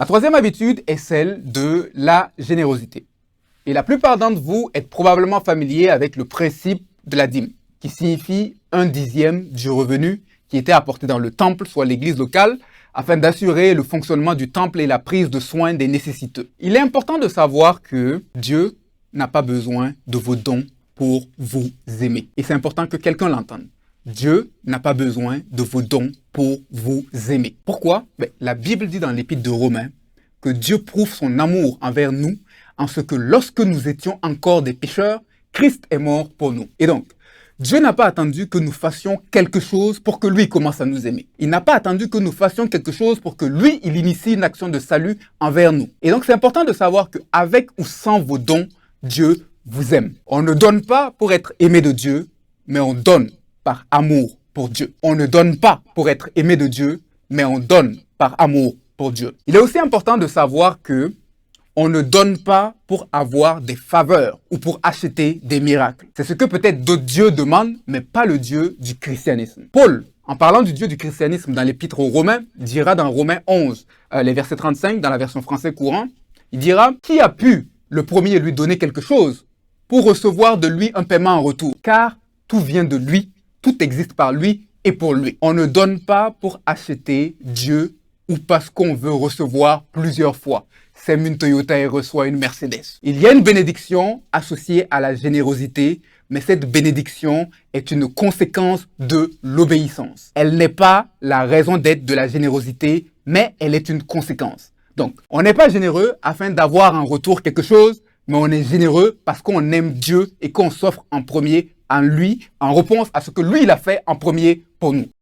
La troisième habitude est celle de la générosité. Et la plupart d'entre vous êtes probablement familiers avec le principe de la dîme, qui signifie 1/10 du revenu qui était apporté dans le temple, soit l'église locale, afin d'assurer le fonctionnement du temple et la prise de soin des nécessiteux. Il est important de savoir que Dieu n'a pas besoin de vos dons pour vous aimer. Et c'est important que quelqu'un l'entende. Dieu n'a pas besoin de vos dons pour vous aimer. Pourquoi? La Bible dit dans l'épître de Romains que Dieu prouve son amour envers nous en ce que lorsque nous étions encore des pécheurs, Christ est mort pour nous. Et donc, Dieu n'a pas attendu que nous fassions quelque chose pour que lui commence à nous aimer. Il n'a pas attendu que nous fassions quelque chose pour que lui, il initie une action de salut envers nous. Et donc, c'est important de savoir qu'avec ou sans vos dons, Dieu vous aime. On ne donne pas pour être aimé de Dieu, mais on donne par amour pour Dieu. On ne donne pas pour être aimé de Dieu, mais on donne par amour pour Dieu. Il est aussi important de savoir que on ne donne pas pour avoir des faveurs ou pour acheter des miracles. C'est ce que peut-être d'autres dieux demandent, mais pas le Dieu du christianisme. Paul, en parlant du Dieu du christianisme dans l'épître aux Romains, dira dans Romains 11, les versets 35, dans la version française courante, il dira « Qui a pu le premier lui donner quelque chose pour recevoir de lui un paiement en retour? Car tout vient de lui, tout existe par lui et pour lui. » On ne donne pas pour acheter Dieu ou parce qu'on veut recevoir plusieurs fois. Sème une Toyota et reçoit une Mercedes. Il y a une bénédiction associée à la générosité, mais cette bénédiction est une conséquence de l'obéissance. Elle n'est pas la raison d'être de la générosité, mais elle est une conséquence. Donc, on n'est pas généreux afin d'avoir en retour quelque chose, mais on est généreux parce qu'on aime Dieu et qu'on s'offre en premier en lui, en réponse à ce que lui, il a fait en premier pour nous.